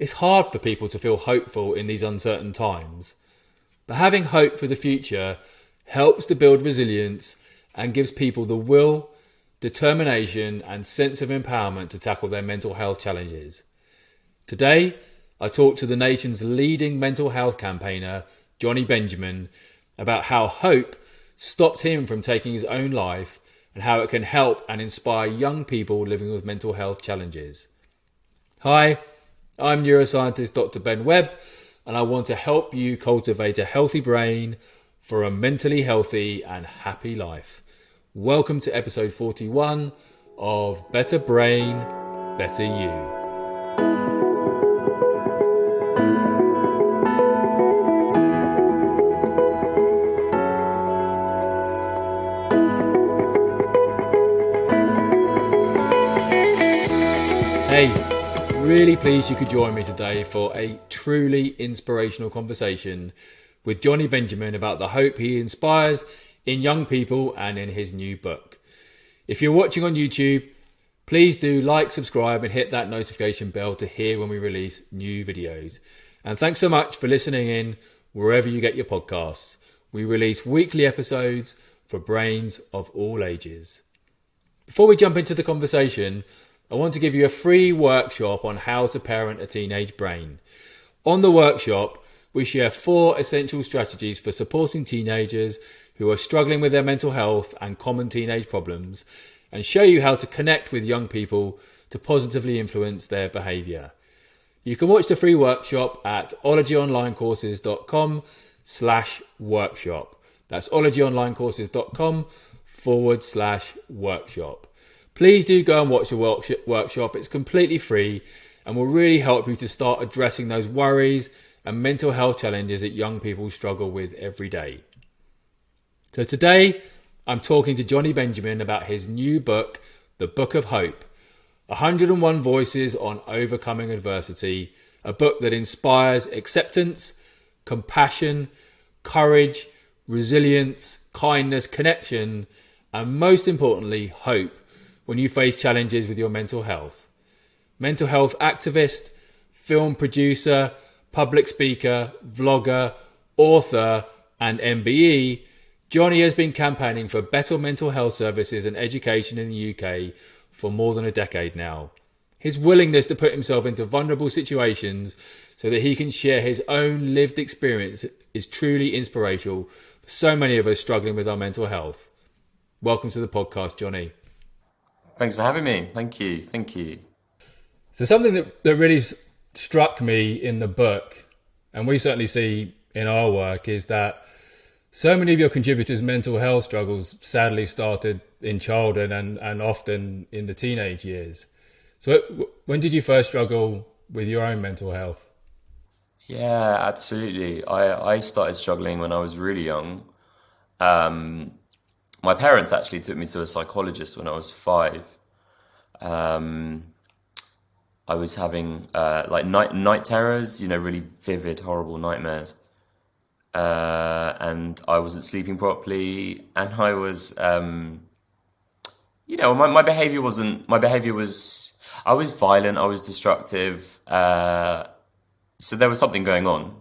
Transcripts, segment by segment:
It's hard for people to feel hopeful in these uncertain times, but having hope for the future helps to build resilience and gives people the will, determination and sense of empowerment to tackle their mental health challenges. Today, I talked to the nation's leading mental health campaigner, Jonny Benjamin, about how hope stopped him from taking his own life and how it can help and inspire young people living with mental health challenges. Hi, I'm neuroscientist Dr. Ben Webb, and I want to help you cultivate a healthy brain for a mentally healthy and happy life. Welcome to episode 41 of Better Brain, Better You. Hey, really pleased you could join me today for a truly inspirational conversation with Jonny Benjamin about the hope he inspires in young people and in his new book. If you're watching on YouTube, please do like, subscribe and hit that notification bell to hear when we release new videos. And thanks so much for listening in wherever you get your podcasts. We release weekly episodes for brains of all ages. Before we jump into the conversation, I want to give you a free workshop on how to parent a teenage brain. On the workshop, we share 4 essential strategies for supporting teenagers who are struggling with their mental health and common teenage problems, and show you how to connect with young people to positively influence their behaviour. You can watch the free workshop at ologyonlinecourses.com/workshop. That's ologyonlinecourses.com/workshop. Please do go and watch the workshop. It's completely free and will really help you to start addressing those worries and mental health challenges that young people struggle with every day. So today, I'm talking to Jonny Benjamin about his new book, The Book of Hope, 101 Voices on Overcoming Adversity, a book that inspires acceptance, compassion, courage, resilience, kindness, connection, and most importantly, hope when you face challenges with your mental health. Mental health activist, film producer, public speaker, vlogger, author, and MBE, Jonny has been campaigning for better mental health services and education in the UK for more than a decade now. His willingness to put himself into vulnerable situations so that he can share his own lived experience is truly inspirational for so many of us struggling with our mental health. Welcome to the podcast, Jonny. Thanks for having me. Thank you. Thank you. So something that really struck me in the book, and we certainly see in our work, is that so many of your contributors' mental health struggles sadly started in childhood and often in the teenage years. So when did you first struggle with your own mental health? Yeah, absolutely. I started struggling when I was really young. My parents actually took me to a psychologist when I was 5. Um, I was having like night terrors, really vivid, horrible nightmares. And I wasn't sleeping properly, and I was, my behavior was, I was violent, I was destructive. So there was something going on.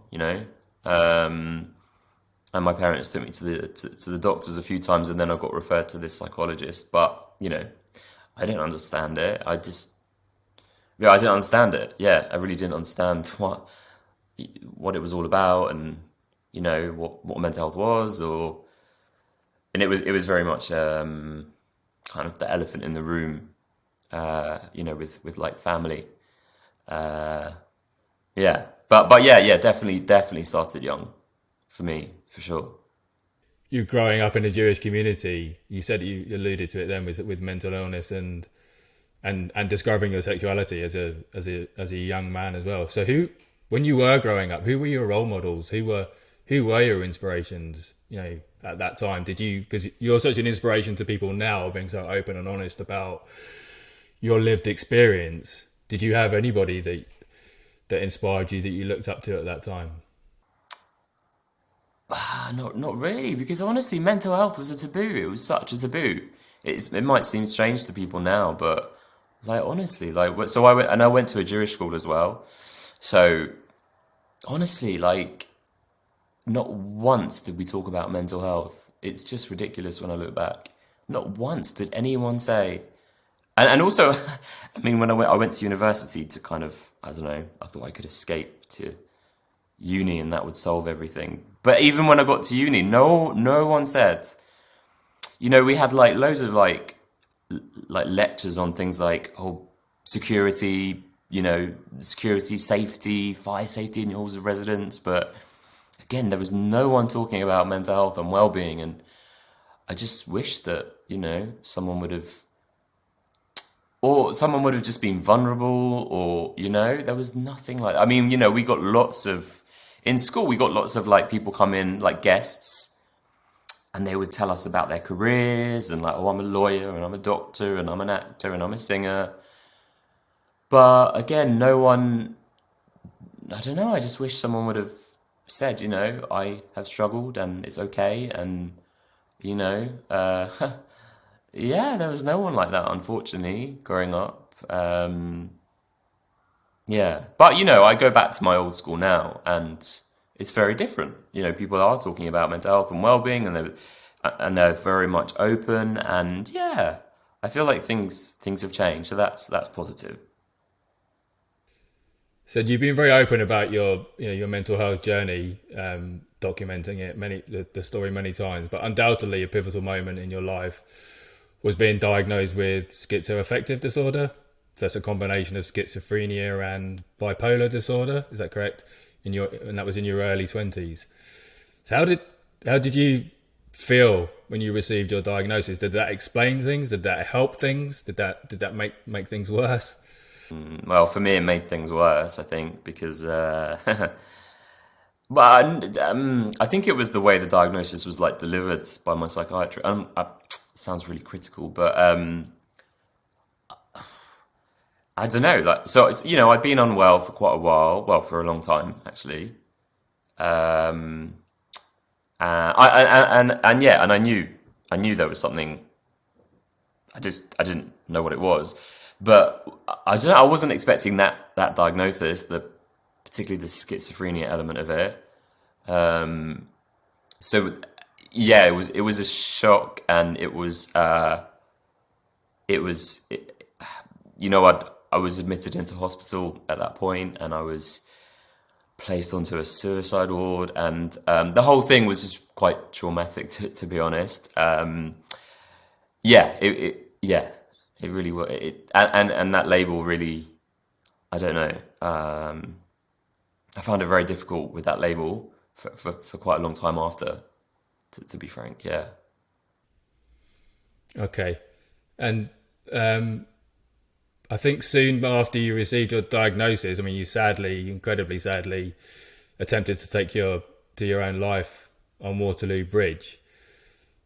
And my parents took me to the doctors a few times, and then I got referred to this psychologist. But I didn't understand it. I didn't understand it. Yeah, I really didn't understand what it was all about, and what mental health was, and it was very much kind of the elephant in the room, with like family. Yeah, but yeah, definitely started young for me, for sure. You growing up in a Jewish community, you said you alluded to it then with mental illness and discovering your sexuality as a young man as well. So when you were growing up, who were your role models? Who were your inspirations? At that time, because you're such an inspiration to people now, being so open and honest about your lived experience. Did you have anybody that inspired you, that you looked up to at that time? Not really, because honestly, mental health was a taboo. It was such a taboo. It might seem strange to people now, but honestly, so I went to a Jewish school as well. So honestly, like, not once did we talk about mental health. It's just ridiculous when I look back. Not once did anyone say. And also, I mean, when I went to university to kind of, I don't know, I thought I could escape to uni and that would solve everything. But even when I got to uni, no one said, we had like loads of like lectures on things like, oh, security, security, safety, fire safety in your halls of residence. But again, there was no one talking about mental health and well-being. And I just wish that, someone would have, or someone would have just been vulnerable, or, there was nothing like that. I mean, we got lots of, in school, we got lots of like people come in like guests, and they would tell us about their careers and like, oh, I'm a lawyer and I'm a doctor and I'm an actor and I'm a singer. But again, no one, I don't know, I just wish someone would have said, I have struggled and it's okay. And, yeah, there was no one like that, unfortunately, growing up. Yeah, but I go back to my old school now, and it's very different. People are talking about mental health and well-being, and they're very much open, and yeah, I feel like things have changed, so that's positive. So you've been very open about your mental health journey, documenting the story many times. But undoubtedly, a pivotal moment in your life was being diagnosed with schizoaffective disorder. So that's a combination of schizophrenia and bipolar disorder. Is that correct? And that was in your early 20s. So how did you feel when you received your diagnosis? Did that explain things? Did that help things? Did that make things worse? Well, for me, it made things worse, I think, because but I think it was the way the diagnosis was like delivered by my psychiatrist. Sounds really critical, but I don't know. Like, so I'd been unwell for quite a while. Well, for a long time, actually. Um, and I knew there was something. I didn't know what it was, but I don't know. I wasn't expecting that diagnosis, particularly the schizophrenia element of it. So yeah, it was a shock, and I was admitted into hospital at that point, and I was placed onto a suicide ward, and the whole thing was just quite traumatic, to be honest. Yeah, it really was. And that label really, I don't know. I found it very difficult with that label for quite a long time after, to be frank. Yeah. Okay. And I think soon after you received your diagnosis, I mean, you incredibly sadly, attempted to take your own life on Waterloo Bridge.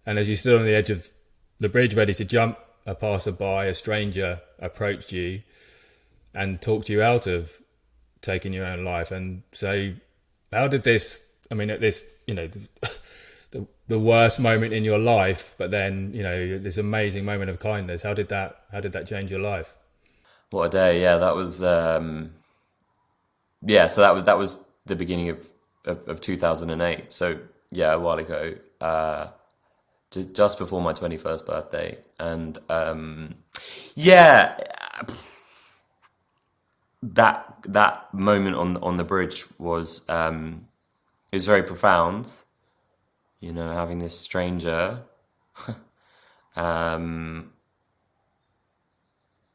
And as you stood on the edge of the bridge ready to jump, a passerby, a stranger, approached you and talked you out of taking your own life. And so how did this, I mean, at this, the worst moment in your life, but then, this amazing moment of kindness, how did that change your life? What a day! Yeah, that was yeah. So that was the beginning of 2008. So yeah, a while ago, just before my 21st birthday, and yeah, that moment on the bridge was it was very profound. Having this stranger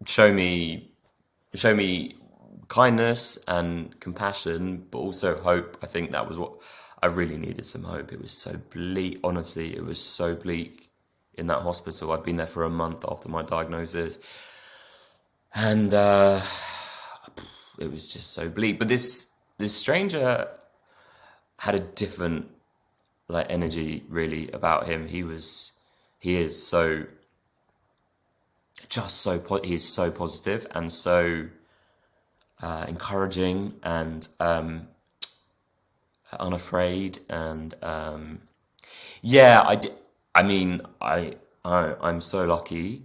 show me kindness and compassion, but also hope. I think that was what I really needed, some hope. It was so bleak. Honestly, it was so bleak in that hospital. I'd been there for a month after my diagnosis, and it was just so bleak. But this stranger had a different energy really about him. He's so positive and so encouraging and unafraid, and I mean, I'm so lucky,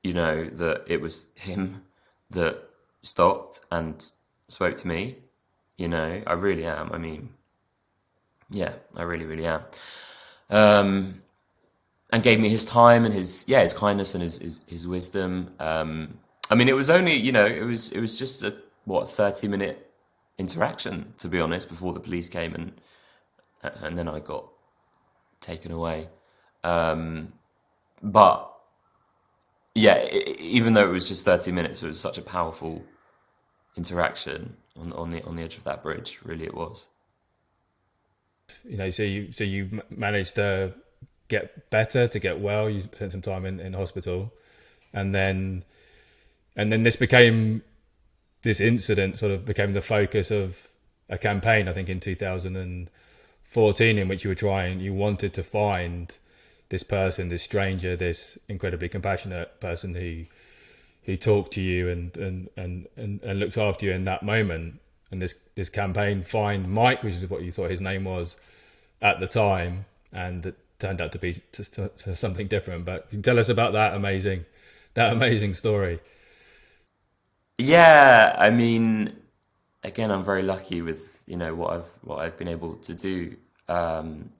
that it was him that stopped and spoke to me. You know, I really am. I mean, yeah, I really, really am. Um, and gave me his time and his kindness and his wisdom. I mean, it was only, you know, it was just a, what, 30-minute interaction, to be honest, before the police came, and then I got taken away. But yeah, even though it was just 30 minutes, it was such a powerful interaction on the edge of that bridge. Really, it was. You know, so you managed to get better, to get well. You spent some time in hospital, and then this became this incident sort of became the focus of a campaign. I think in 2014, in which you wanted to find this person, this stranger, this incredibly compassionate person who talked to you and looked after you in that moment. And this campaign, Find Mike, which is what you thought his name was at the time, and it turned out to be to something different. But can you tell us about that amazing story? Yeah, I mean, again, I'm very lucky with, you know, what I've been able to do. Um,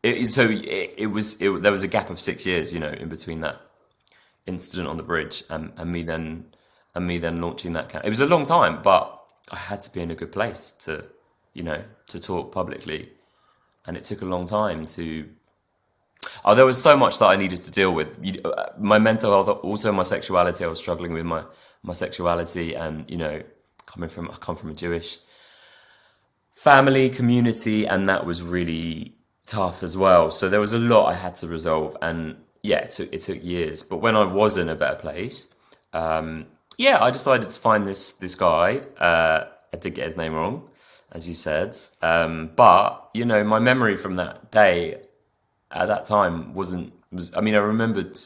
there was a gap of 6 years, you know, in between that incident on the bridge and me then launching that camp. It was a long time, but I had to be in a good place to, you know, to talk publicly, and it took a long time to. Oh, there was so much that I needed to deal with. My mental health, also my sexuality. I was struggling with my sexuality, and, you know, I come from a Jewish family community, and that was really tough as well. So there was a lot I had to resolve, and yeah, it took years. But when I was in a better place, yeah, I decided to find this guy. I did get his name wrong, as you said, but, you know, my memory from that day at that time wasn't was. I mean, I remembered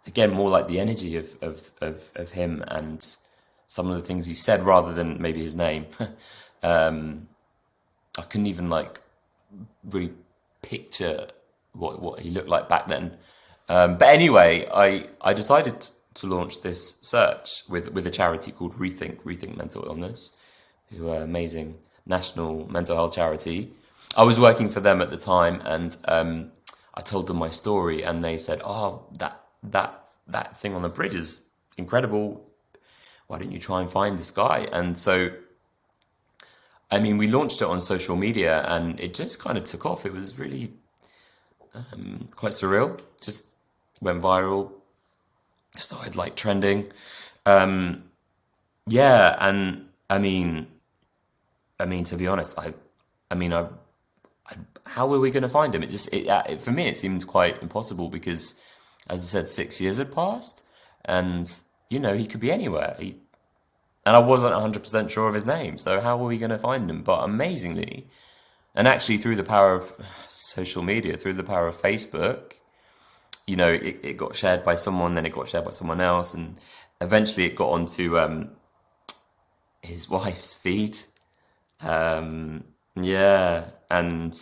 again more like the energy of him and some of the things he said rather than maybe his name. um, I couldn't even like really picture what he looked like back then. But anyway, I decided to launch this search with a charity called Rethink Mental Illness, who are amazing national mental health charity. I was working for them at the time, and I told them my story, and they said, "Oh, that thing on the bridge is incredible. Why don't you try and find this guy?" And so, I mean, we launched it on social media, and it just kind of took off. It was really quite surreal. Just went viral, started like trending. Um, yeah, and I mean, to be honest, I mean, how were we going to find him? For me, it seemed quite impossible because, as I said, 6 years had passed, and, you know, he could be anywhere. And I wasn't 100% sure of his name, so how were we going to find him? But amazingly, and actually through the power of social media, through the power of Facebook, you know, it got shared by someone, then it got shared by someone else, and eventually it got onto his wife's feed. Yeah, and,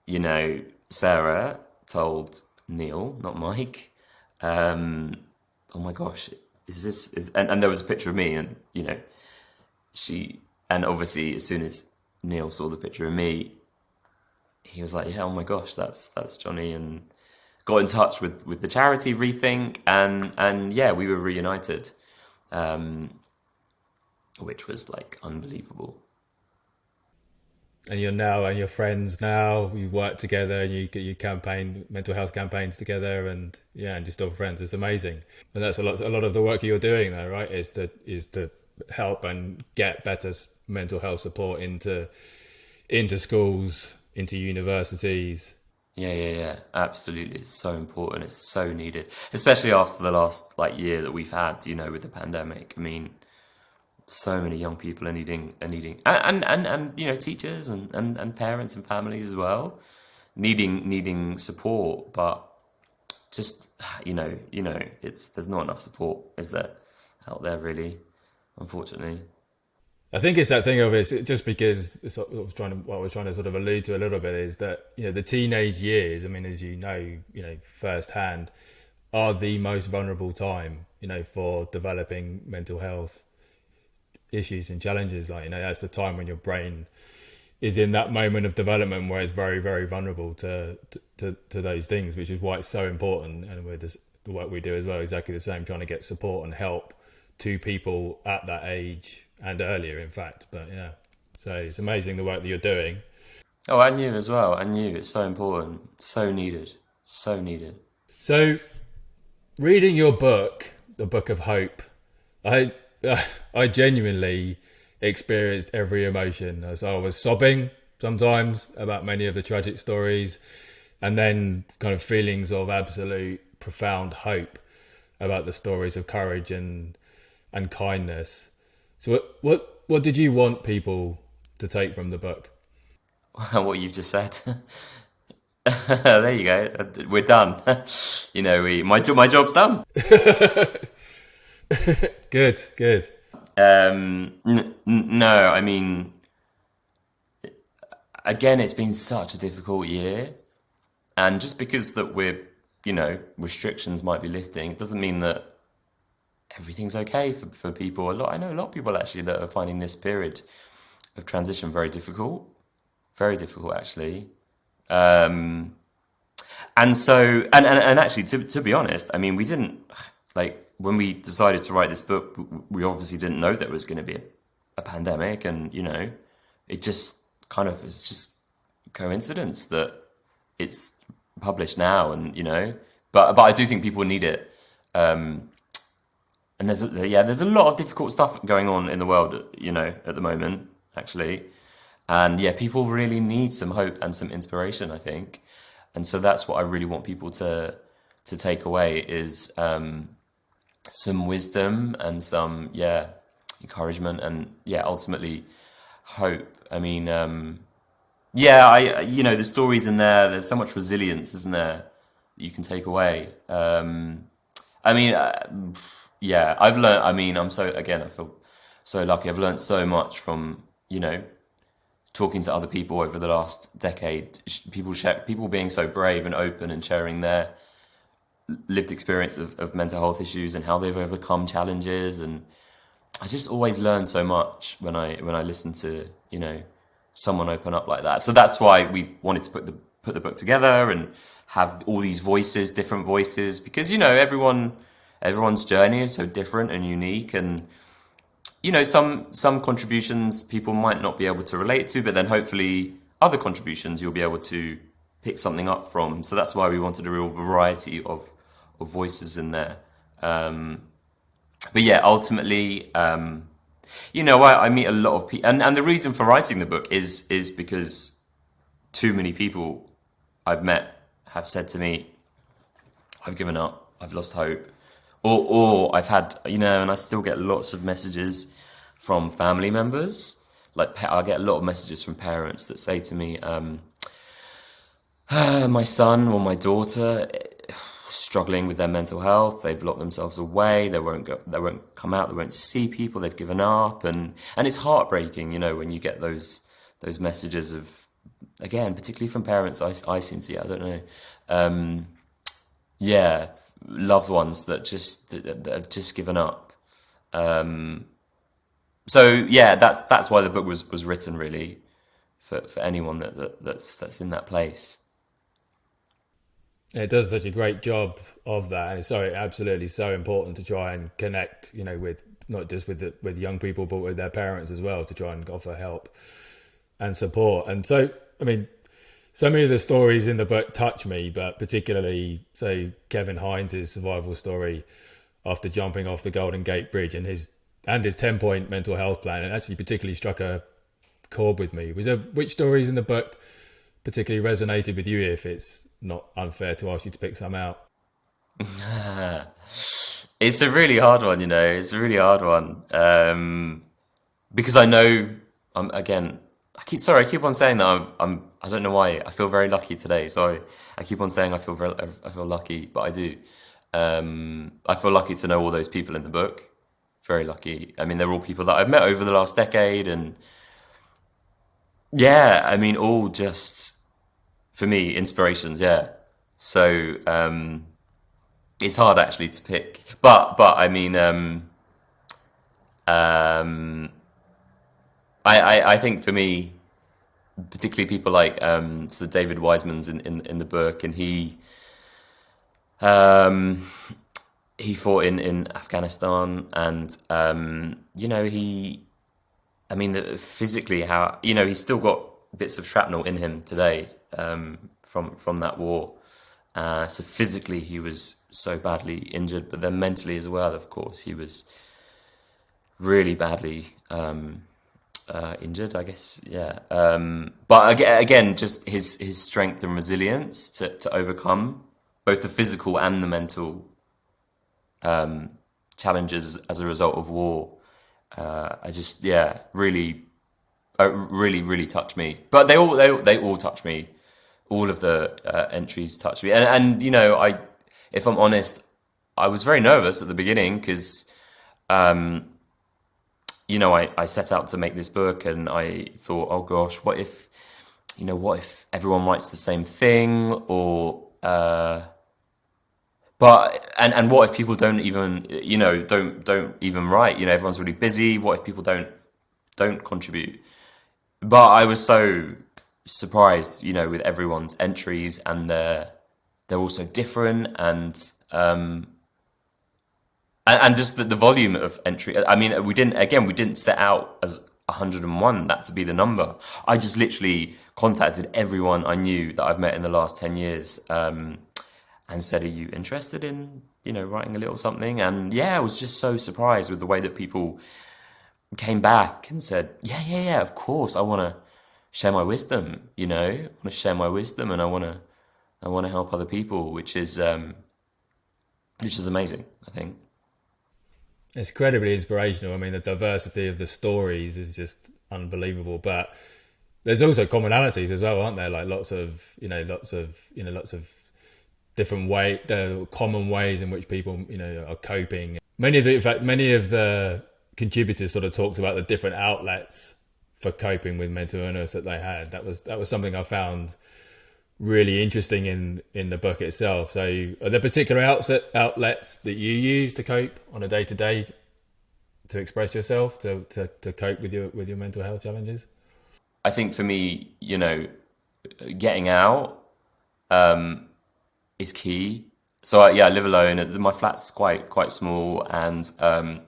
you know, Sarah told Neil, not Mike, um, oh my gosh, and there was a picture of me, and, you know, and obviously as soon as Neil saw the picture of me, he was like, yeah, oh my gosh, that's Jonny, and got in touch with the charity Rethink, and yeah, we were reunited, um, which was like unbelievable. And you're friends now. You work together, and you campaign mental health campaigns together, and yeah, and you're still friends. It's amazing, and that's a lot of the work you're doing, though, right? Is to help and get better mental health support into schools, into universities. Yeah, absolutely. It's so important. It's so needed, especially after the last like year that we've had, you know, with the pandemic. I mean, so many young people are needing, and you know, teachers and parents and families as well, needing support. But just, it's there's not enough support, is there, out there really, unfortunately. I think it's that thing of it's just because what I was trying to sort of allude to a little bit is that, you know, the teenage years. I mean, as you know firsthand, are the most vulnerable time for developing mental health issues and challenges. Like, that's the time when your brain is in that moment of development where it's very, very vulnerable to those things, which is why it's so important. And with the work we do as well, exactly the same, trying to get support and help to people at that age and earlier, in fact. But yeah, so it's amazing the work that you're doing. Oh, I knew as well. I knew it's so important, so needed, so needed. So reading your book, The Book of Hope, I I genuinely experienced every emotion. As I was sobbing sometimes about many of the tragic stories, and then kind of feelings of absolute profound hope about the stories of courage and kindness. So what did you want people to take from the book? What you've just said. There you go. We're done. My job's done. Good. No, I mean, again, it's been such a difficult year, and just because that restrictions might be lifting, it doesn't mean that everything's okay for people. I know a lot of people actually that are finding this period of transition very difficult actually. And so, and actually, to be honest, I mean, we didn't, like, when we decided to write this book, we obviously didn't know there was going to be a pandemic, and it just it's just coincidence that it's published now, and but I do think people need it. And there's a lot of difficult stuff going on in the world, at the moment, actually. And yeah, people really need some hope and some inspiration, I think. And so that's what I really want people to take away is some wisdom and some encouragement and ultimately hope. I mean, the stories in there. There's so much resilience, isn't there, that you can take away. I've learned. I mean, I feel so lucky. I've learned so much from talking to other people over the last decade. People being so brave and open and sharing their lived experience of mental health issues and how they've overcome challenges. And I just always learn so much when I listen to someone open up like that. So that's why we wanted to put the book together and have all these voices, different voices, because everyone's journey is so different and unique, and some contributions people might not be able to relate to, but then hopefully other contributions you'll be able to pick something up from. So that's why we wanted a real variety of voices in there. But yeah, ultimately, I meet a lot of people, and the reason for writing the book is because too many people I've met have said to me, I've given up, I've lost hope. Or I've had, and I still get lots of messages from family members. Like, I get a lot of messages from parents that say to me, my son or my daughter struggling with their mental health. They've locked themselves away. They won't come out. They won't see people. They've given up, and it's heartbreaking, when you get those messages of, again, particularly from parents. I seem to, I don't know, loved ones that have just given up. So yeah, that's why the book was written, really, for anyone that's in that place. It does such a great job of that, and it's absolutely so important to try and connect, with not just with young people, but with their parents as well, to try and offer help and support. And so, I mean, so many of the stories in the book touch me, but particularly, so Kevin Hines' survival story after jumping off the Golden Gate Bridge and his 10-point mental health plan, and actually particularly struck a chord with me. Which stories in the book particularly resonated with you, if it's not unfair to ask you to pick some out? It's a really hard one, It's a really hard one, because I know I keep on saying that I don't know why. I feel very lucky today. Sorry, I keep on saying I feel lucky, but I do. I feel lucky to know all those people in the book. Very lucky. I mean, they're all people that I've met over the last decade, and yeah, I mean, all just, for me, inspirations. Yeah. So it's hard actually to pick, but I mean, um, I think for me, particularly people like so David Wiseman's in the book, and um, he fought in Afghanistan, and you know, I mean, physically, how, you know, he's still got bits of shrapnel in him today, from that war. So physically, he was so badly injured, but then mentally as well. Of course, he was really badly injured, I guess. Yeah. But again, just his strength and resilience to overcome both the physical and the mental challenges as a result of war. I just, yeah, really, really touched me. But they all touch me. All of the entries touch me, and you know, if I'm honest, I was very nervous at the beginning because, you know, I set out to make this book, and I thought, oh gosh, what if everyone writes the same thing, or but and what if people don't even, you know, don't even write? You know, everyone's really busy. What if people don't contribute? But I was so surprised, you know, with everyone's entries, and they're all so different, and just the volume of entry. I mean, we didn't set out as 101 that to be the number. I just literally contacted everyone I knew that I've met in the last 10 years, and said, are you interested in, you know, writing a little something? And yeah, I was just so surprised with the way that people came back and said, yeah, of course, I want to share my wisdom, you know, I want to share my wisdom, and I want to help other people, which is amazing, I think. It's incredibly inspirational. I mean, the diversity of the stories is just unbelievable. But there's also commonalities as well, aren't there? Like lots of different the common ways in which people, you know, are coping. Many of the contributors sort of talked about the different outlets for coping with mental illness that they had. That was something I found really interesting in the book itself. So are there particular outlets that you use to cope on a day-to-day, to express yourself, to cope with your mental health challenges? I think for me, you know, getting out is key. So I live alone. My flat's quite small, and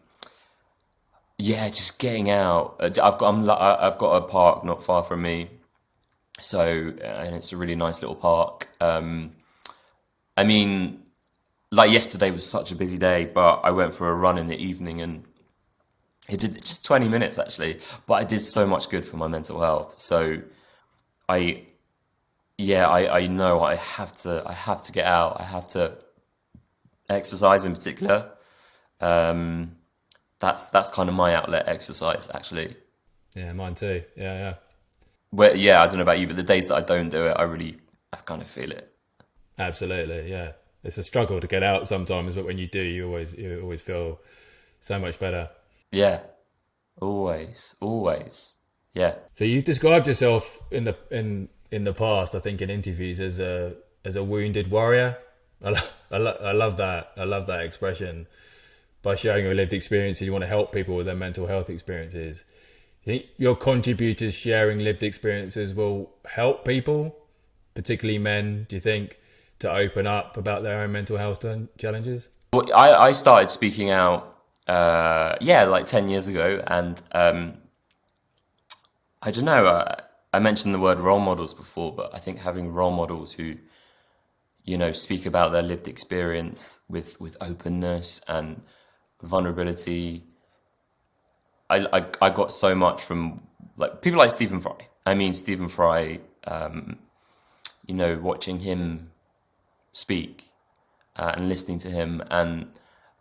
yeah, just getting out. I've got a park not far from me, so and it's a really nice little park. I mean, like yesterday was such a busy day, but I went for a run in the evening, and it did just 20 minutes actually, but I did so much good for my mental health. So I I know I have to get out. I have to exercise in particular. That's kind of my outlet, exercise, actually. Yeah, mine too. Yeah. Where, yeah, I don't know about you, but the days that I don't do it, I kind of feel it. Absolutely, yeah. It's a struggle to get out sometimes, but when you do, you always feel so much better. Yeah, always. Yeah. So you've described yourself in the past, I think, in interviews as a wounded warrior. I love that. I love that expression. By sharing your lived experiences, you want to help people with their mental health experiences. You think your contributors sharing lived experiences will help people, particularly men, do you think, to open up about their own mental health challenges? Well, I started speaking out, like 10 years ago, and I don't know. I mentioned the word role models before, but I think having role models who, you know, speak about their lived experience with openness and vulnerability. I got so much from like people like Stephen Fry. I mean, Stephen Fry, you know, watching him speak and listening to him, and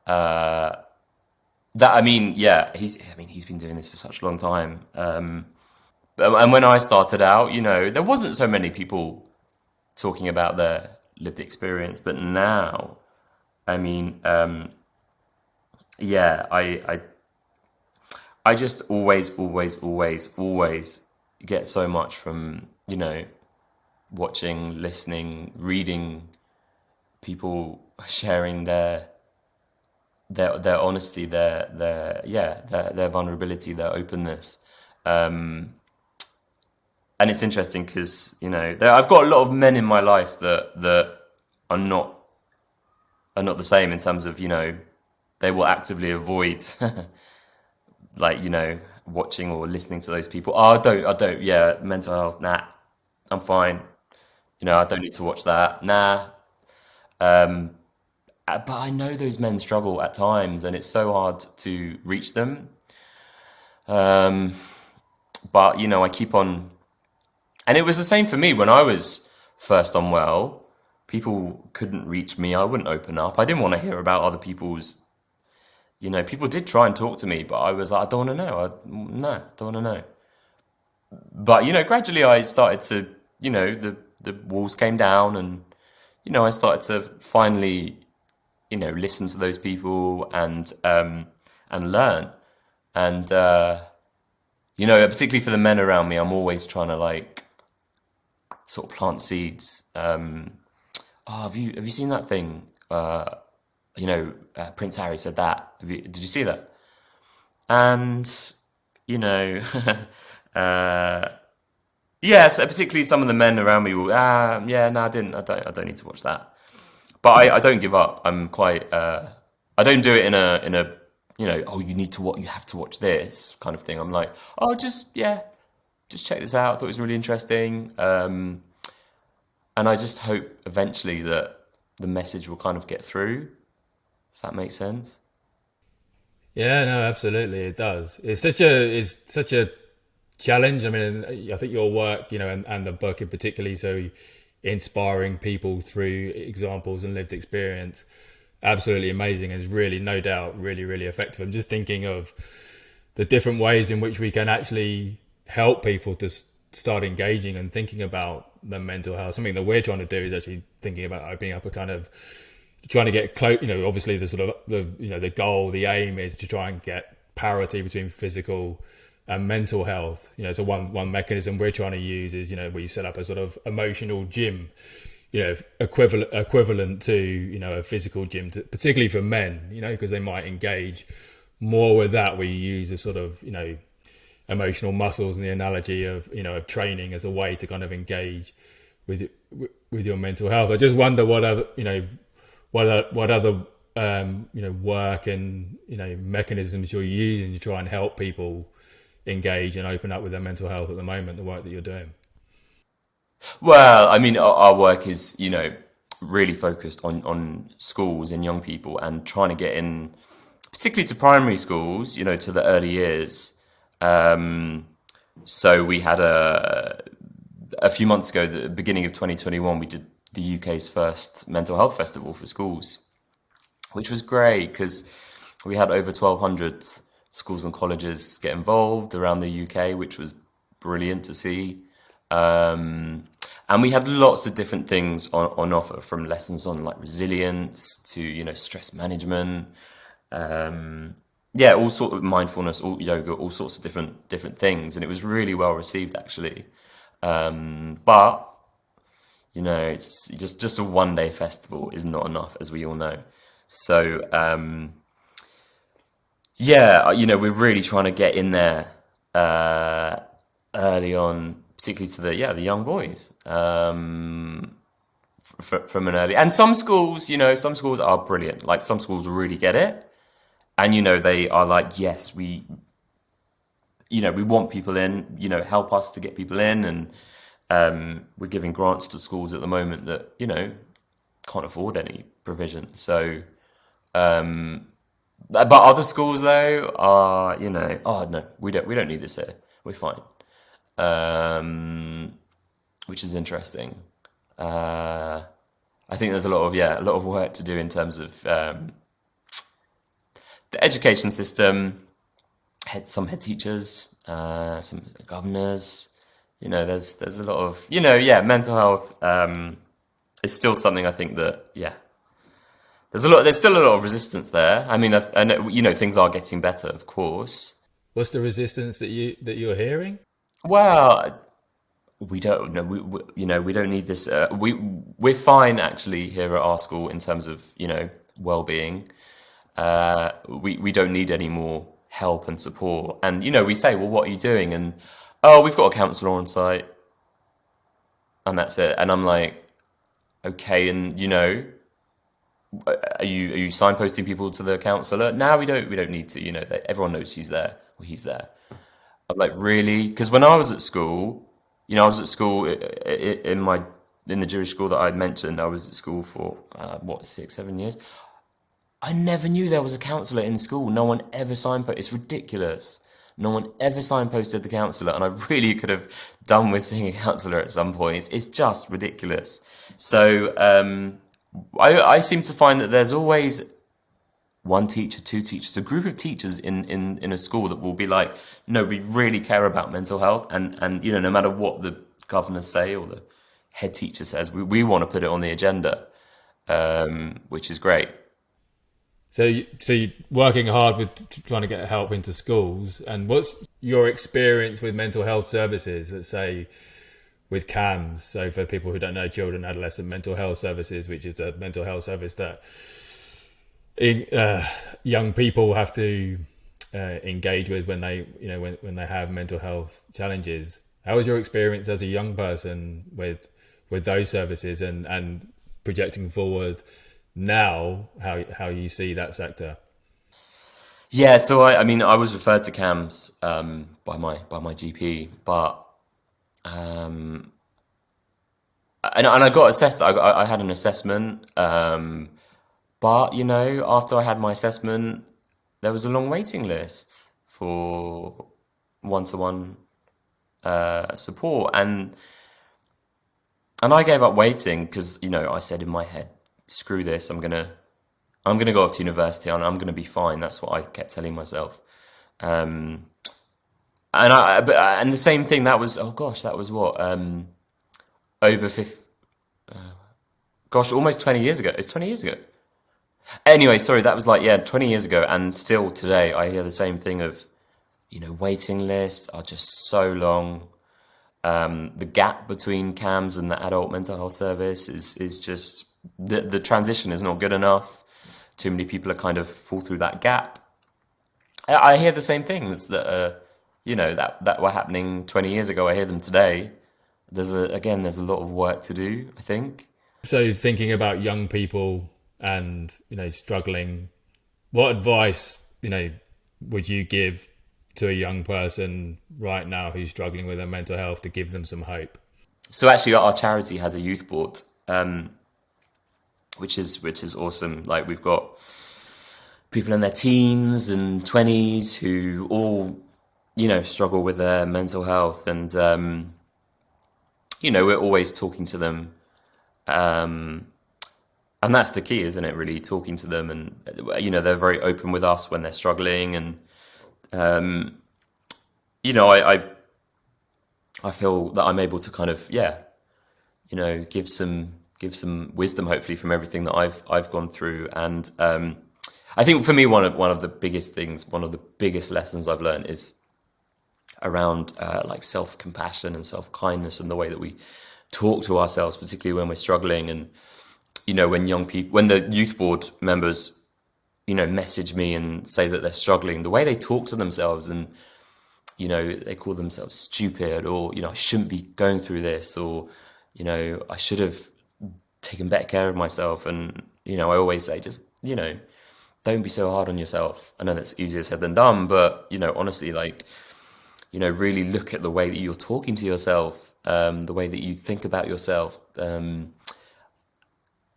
that, I mean, yeah, he's been doing this for such a long time. And when I started out, you know, there wasn't so many people talking about their lived experience, but now, I mean, yeah, I just always get so much from, you know, watching, listening, reading people sharing their honesty, their vulnerability, their openness. Um, and it's interesting because, you know, I've got a lot of men in my life that are not the same in terms of, you know, they will actively avoid like, you know, watching or listening to those people. Oh, I don't, yeah, mental health, nah, I'm fine. You know, I don't need to watch that. Nah. Um, but I know those men struggle at times, and it's so hard to reach them. Um, but you know, I keep on, and it was the same for me when I was first unwell. People couldn't reach me. I wouldn't open up. I didn't want to hear about other people's. You know, people did try and talk to me, but I was like, I don't want to know. No, don't want to know. But you know, gradually I started to, you know, the walls came down, and you know, I started to finally, you know, listen to those people and learn. And you know, particularly for the men around me, I'm always trying to like sort of plant seeds. Oh, have you seen that thing? You know, Prince Harry said that. Did you see that? And you know, uh, yes, particularly some of the men around me will, yeah, no, I didn't. I don't need to watch that. But I don't give up. I'm quite. I don't do it in a you know, oh, you need to what you have to watch this kind of thing. I'm like, oh, just check this out. I thought it was really interesting. And I just hope eventually that the message will kind of get through, if that makes sense. Yeah, no, absolutely, it does. It's such a challenge. I mean, I think your work, you know, and the book in particularly, so inspiring people through examples and lived experience, absolutely amazing, and is really, no doubt, really, really effective. I'm just thinking of the different ways in which we can actually help people to start engaging and thinking about their mental health. Something that we're trying to do is actually thinking about opening up a kind of trying to get close. You know, obviously the sort of the you know the goal, the aim is to try and get parity between physical and mental health. You know, so one mechanism we're trying to use is, you know, we set up a sort of emotional gym, you know, equivalent to, you know, a physical gym, particularly for men, you know, because they might engage more with that. We use a sort of, you know, emotional muscles and the analogy of, you know, of training as a way to kind of engage with with your mental health. I just wonder what other, you know, what other you know, work and, you know, mechanisms you're using to try and help people engage and open up with their mental health at the moment, the work that you're doing. Well, I mean, our work is, you know, really focused on schools and young people and trying to get in, particularly to primary schools, you know, to the early years. Um, so we had a few months ago, the beginning of 2021, we did the UK's first mental health festival for schools, which was great because we had over 1,200 schools and colleges get involved around the UK, which was brilliant to see. And we had lots of different things on offer, from lessons on like resilience to, you know, stress management. Yeah, all sort of mindfulness, all yoga, all sorts of different things, and it was really well received actually. But you know, it's just a 1 day festival is not enough, as we all know. So yeah, you know, we're really trying to get in there early on, particularly to the young boys, from an early. And some schools, you know, some schools are brilliant. Like some schools really get it, and you know, they are like, yes, you know, we want people in. You know, help us to get people in, and we're giving grants to schools at the moment that, you know, can't afford any provision. So, but other schools though are, you know, oh no, we don't need this here. We're fine. Um, which is interesting. Uh, I think there's a lot of work to do in terms of the education system, some head teachers, some governors. You know, there's a lot of, you know, yeah, mental health. It's still something I think that, yeah, there's still a lot of resistance there. I mean, I know, you know, things are getting better, of course. What's the resistance that you're hearing? Well, we don't know, we don't need this. We're fine actually here at our school in terms of, well-being. We don't need any more help and support. And, we say, well, what are you doing? And, oh, we've got a counsellor on site, and that's it. And I'm like, okay, and, are you signposting people to the counsellor? No, we don't need to, everyone knows she's there or he's there. I'm like, really? Because when I was at school, I was at school in the Jewish school that I mentioned. I was at school for 6, 7 years. I never knew there was a counsellor in school. No one ever signposted. It's ridiculous. No one ever signposted the counsellor, and I really could have done with seeing a counsellor at some point. It's just ridiculous. So I seem to find that there's always one teacher, two teachers, a group of teachers in a school that will be like, no, we really care about mental health, and no matter what the governors say or the head teacher says, we want to put it on the agenda, which is great. So you're working hard with trying to get help into schools. And what's your experience with mental health services, let's say with CAMS? So for people who don't know, Children and Adolescent Mental Health Services, which is the mental health service that young people have to engage with when they, when they have mental health challenges. How was your experience as a young person with those services and projecting forward now, how you see that sector? Yeah, so I was referred to CAMS by my GP, but and I got assessed. I had an assessment, but after I had my assessment, there was a long waiting list for one-to-one support, and I gave up waiting because I said in my head, screw this, I'm gonna go off to university and I'm gonna be fine. That's what I kept telling myself. And the same thing, that was what, over 50, almost 20 years ago. It's 20 years ago. Anyway, sorry, that was 20 years ago, and still today I hear the same thing of, waiting lists are just so long. The gap between CAMS and the adult mental health service is just, the transition is not good enough. Too many people are kind of fall through that gap. I hear the same things that that were happening 20 years ago. I hear them today. There's a lot of work to do, I think. So thinking about young people and struggling, what advice would you give to a young person right now who's struggling with their mental health to give them some hope? So actually, our charity has a youth board, which is awesome. Like, we've got people in their teens and 20s who all struggle with their mental health, and we're always talking to them, and that's the key, isn't it? Really talking to them, and they're very open with us when they're struggling, and I feel that I'm able to kind of give some wisdom, hopefully, from everything that I've gone through. And I think for me, one of the biggest things, one of the biggest lessons I've learned is around self-compassion and self-kindness, and the way that we talk to ourselves, particularly when we're struggling. And when the youth board members message me and say that they're struggling, the way they talk to themselves, and they call themselves stupid, or I shouldn't be going through this, or I should have taken better care of myself. And I always say, just don't be so hard on yourself. I know that's easier said than done, but honestly, really look at the way that you're talking to yourself, the way that you think about yourself.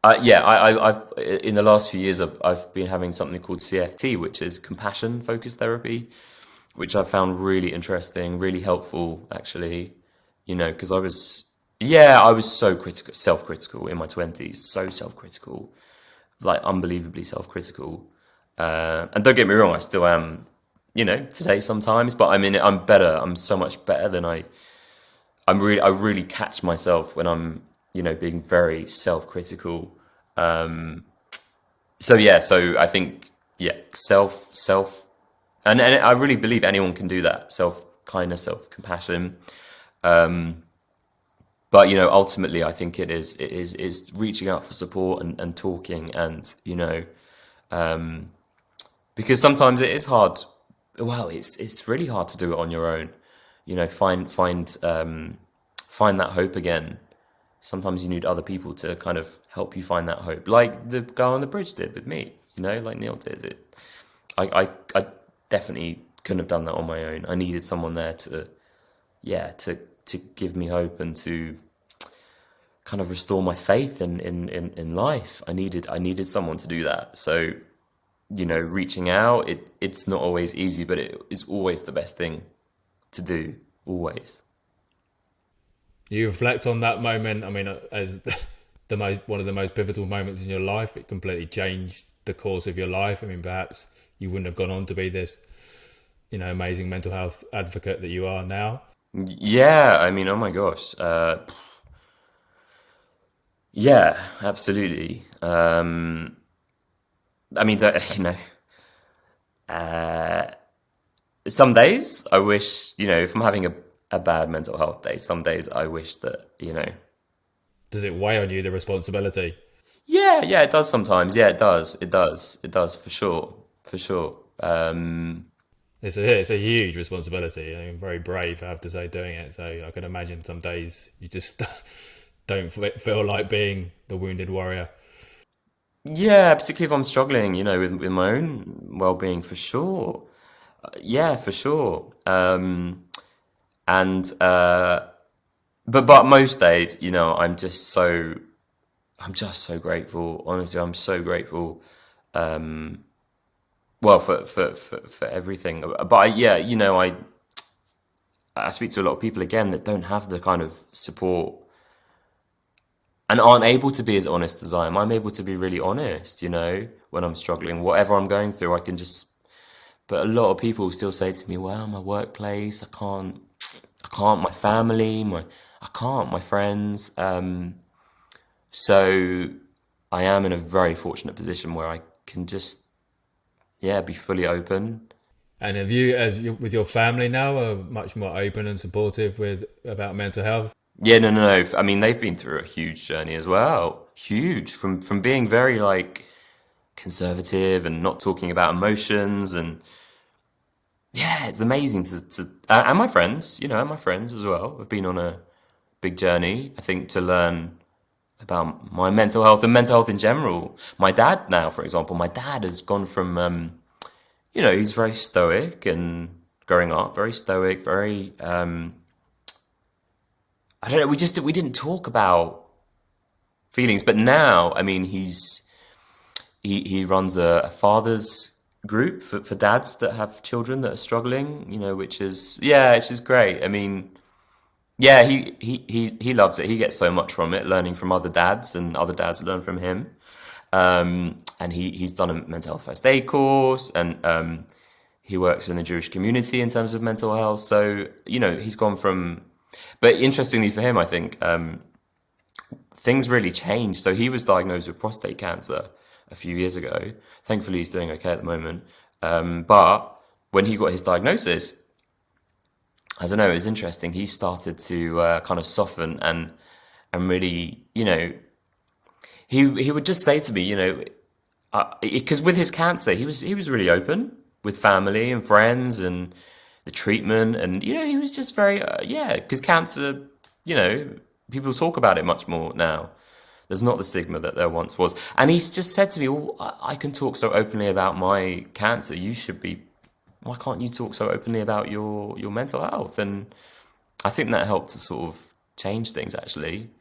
I've in the last few years, I've been having something called CFT, which is compassion focused therapy, which I found really interesting, really helpful, actually. Because I was so critical, self-critical in my 20s, so self-critical, unbelievably self-critical. And don't get me wrong, I still am, today sometimes, but I'm better. I'm so much better than I really catch myself when I'm being very self-critical. So I think, self, and I really believe anyone can do that. Self-kindness, self-compassion. But, you know, ultimately, I think it's reaching out for support and talking, and, you know, because sometimes it is hard. Well, it's really hard to do it on your own. You know, find that hope again. Sometimes you need other people to kind of help you find that hope, like the guy on the bridge did with me. You know, like Neil did it. I definitely couldn't have done that on my own. I needed someone there to, yeah, to give me hope and to kind of restore my faith in life. I needed someone to do that. So, you know, reaching out, it's not always easy, but it is always the best thing to do, always. You reflect on that moment, I mean, as one of the most pivotal moments in your life. It completely changed the course of your life. I mean, perhaps you wouldn't have gone on to be this, you know, amazing mental health advocate that you are now. Yeah, I mean, oh my gosh. Yeah, absolutely. I mean, you know, uh, some days I wish, you know, if I'm having a bad mental health day, some days I wish that, you know, Does it weigh on you, the responsibility? yeah, it does sometimes. Yeah, it does for sure, for sure. It's a huge responsibility. I mean, very brave, I have to say, doing it. So I can imagine some days you just don't feel like being the wounded warrior. Yeah, particularly if I'm struggling, you know, with my own well-being, for sure. Yeah, for sure. And but most days, you know, I'm just so grateful. Honestly, I'm so grateful. Well, for everything. But yeah, you know, I speak to a lot of people again that don't have the kind of support and aren't able to be as honest as I am. I'm able to be really honest, you know, when I'm struggling, whatever I'm going through, I can just. But a lot of people still say to me, "Well, my workplace, I can't, my family, I can't, my friends." So I am in a very fortunate position where I can just, yeah, be fully open. And have you, with your family now, are much more open and supportive about mental health? Yeah, no. I mean, they've been through a huge journey as well. Huge, from being very like conservative and not talking about emotions, and yeah, it's amazing to and my friends as well have been on a big journey, I think, to learn about my mental health and mental health in general. My dad now, for example, my dad has gone from, you know, he's very stoic and growing up, very stoic, very, I don't know, we didn't talk about feelings, but now, I mean, he runs a father's group for dads that have children that are struggling, you know, which is, yeah, it's just great. I mean, yeah, he loves it. He gets so much from it, learning from other dads, and other dads learn from him. And he's done a mental health first aid course, and he works in the Jewish community in terms of mental health. So, you know, he's gone from. But interestingly for him, I think things really changed. So he was diagnosed with prostate cancer a few years ago. Thankfully, he's doing okay at the moment. But when he got his diagnosis, I don't know, it was interesting. He started to kind of soften and really, you know, he would just say to me, you know, because with his cancer, he was really open with family and friends and the treatment, and you know, he was just very yeah, because cancer, you know, people talk about it much more now. There's not the stigma that there once was. And he's just said to me, well, I can talk so openly about my cancer. You should be, why can't you talk so openly about your mental health? And I think that helped to sort of change things, actually,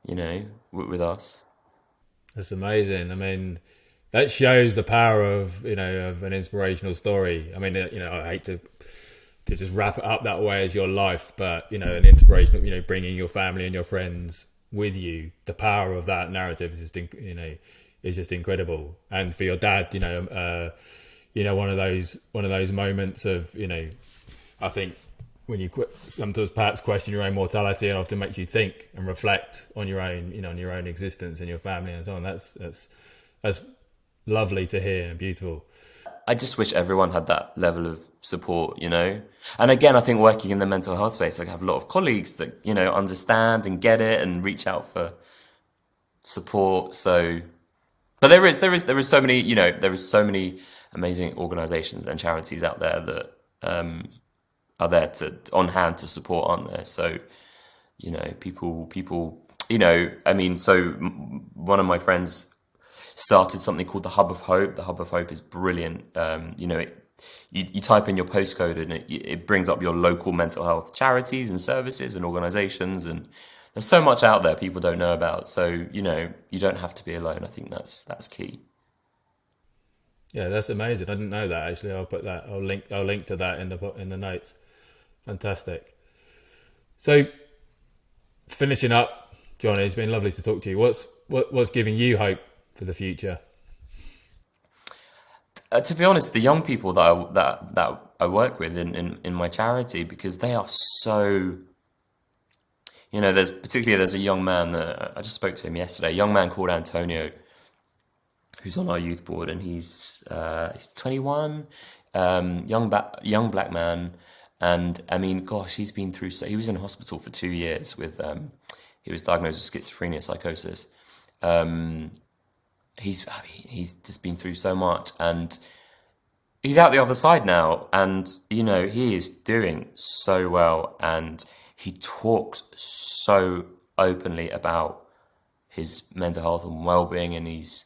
you know, with us. That's amazing. I mean, that shows the power of, you know, of an inspirational story. I mean, you know, I hate to just wrap it up that way as your life, but you know, an inspirational, you know, bringing your family and your friends with you, the power of that narrative is just, you know, is just incredible. And for your dad, you know, one of those moments of, you know, I think when you sometimes perhaps question your own mortality, and often makes you think and reflect on your own, you know, on your own existence and your family and so on. That's lovely to hear and beautiful. I just wish everyone had that level of support, you know? And again, I think working in the mental health space, I have a lot of colleagues that, you know, understand and get it and reach out for support. So, but there is so many, you know, there is so many amazing organizations and charities out there that are there to on hand to support, aren't there? So, you know, people, you know, I mean, so one of my friends started something called the Hub of Hope. The Hub of Hope is brilliant. You know, you type in your postcode and it brings up your local mental health charities and services and organizations, and there's so much out there people don't know about. So, you know, you don't have to be alone. I think that's key. Yeah, that's amazing. I didn't know that actually. I'll put that. I'll link to that in the notes. Fantastic. So, finishing up, Jonny, it's been lovely to talk to you. What's giving you hope for the future? To be honest, the young people that I work with in my charity, because they are so, you know, there's a young man that I just spoke to him yesterday, a young man called Antonio, who's on our youth board, and he's 21, young black man, and I mean, gosh, he's been through. So he was in hospital for 2 years with he was diagnosed with schizophrenia, psychosis. He's just been through so much, and he's out the other side now, and you know, he is doing so well, and he talks so openly about his mental health and well-being, and he's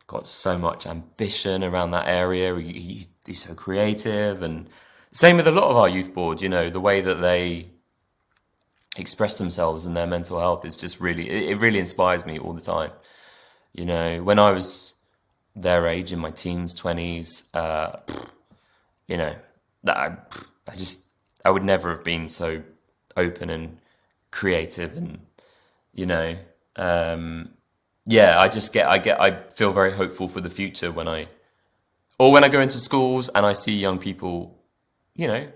got so much ambition around that area. He's so creative, and same with a lot of our youth board. You know, the way that they express themselves and their mental health is just really, it really inspires me all the time. You know, when I was their age, in my teens, 20s, you know, I would never have been so open and creative, and you know, yeah, I feel very hopeful for the future when I go into schools and I see young people, you know,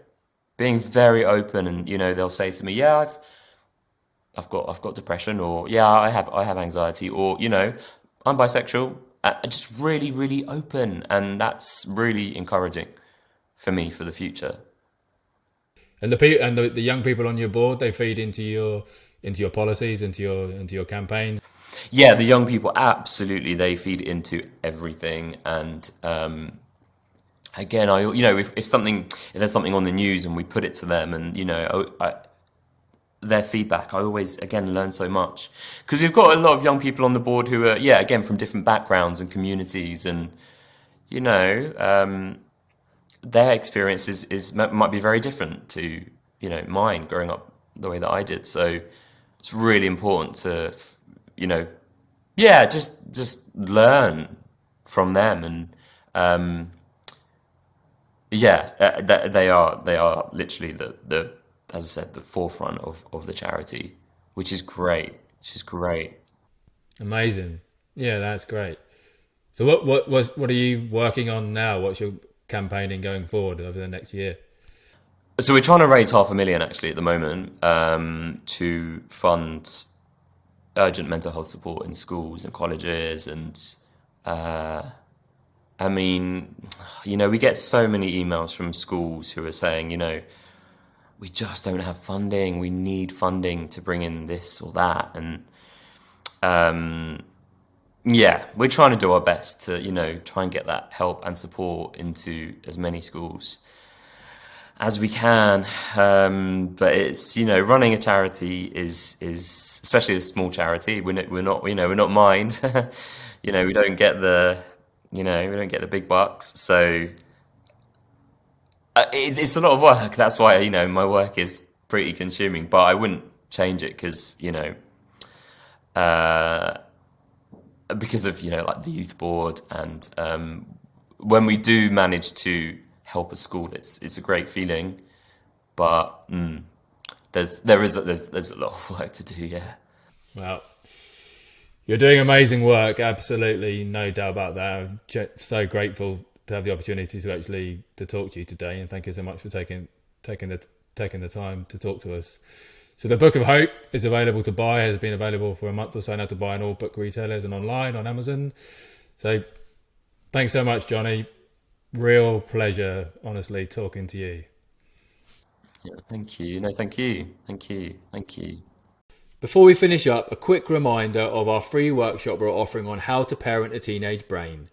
being very open, and you know, they'll say to me, yeah, I've got depression, or yeah, I have anxiety, or you know, I'm bisexual. Just really, really open, and that's really encouraging for me for the future. And the young people on your board, they feed into your policies, into your campaigns. Yeah, the young people, absolutely, they feed into everything. And again, you know, if there's something on the news and we put it to them, and you know, their feedback, I always again learn so much, because we've got a lot of young people on the board who are, yeah, again, from different backgrounds and communities, and you know, their experience might be very different to, you know, mine growing up the way that I did. So it's really important to, you know, yeah, just learn from them, and yeah, they are literally the as I said, the forefront of the charity, which is great. Amazing. Yeah, that's great. So what are you working on now? What's your campaigning going forward over the next year? So we're trying to raise 500,000 actually at the moment, to fund urgent mental health support in schools and colleges, and I mean, you know, we get so many emails from schools who are saying, you know, we just don't have funding. We need funding to bring in this or that. And yeah, we're trying to do our best to, you know, try and get that help and support into as many schools as we can. But it's, you know, running a charity is especially a small charity. We're not, you know, we're not mined. You know, we don't get the big bucks. So it's a lot of work. That's why, you know, my work is pretty consuming, but I wouldn't change it because, you know, because of, you know, like the youth board, and when we do manage to help a school, it's a great feeling, but there's a lot of work to do. Yeah. Well, you're doing amazing work. Absolutely, no doubt about that. I'm so grateful to have the opportunity to talk to you today, and thank you so much for taking the time to talk to us. So the Book of Hope is available to buy, has been available for a month or so now to buy in all book retailers and online on Amazon. So thanks so much, Jonny. Real pleasure, honestly, talking to you. Yeah, thank you. No, thank you. Thank you. Thank you. Before we finish up, a quick reminder of our free workshop we're offering on how to parent a teenage brain.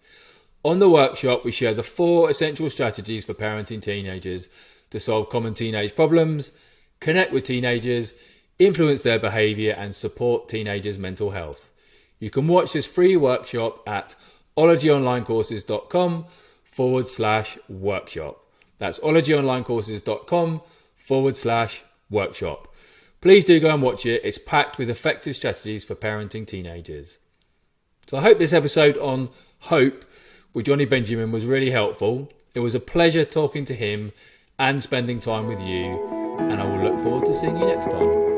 On the workshop, we share the 4 essential strategies for parenting teenagers to solve common teenage problems, connect with teenagers, influence their behaviour, and support teenagers' mental health. You can watch this free workshop at ologyonlinecourses.com/workshop. That's ologyonlinecourses.com/workshop. Please do go and watch it. It's packed with effective strategies for parenting teenagers. So I hope this episode on hope with Jonny Benjamin was really helpful. It was a pleasure talking to him and spending time with you, and I will look forward to seeing you next time.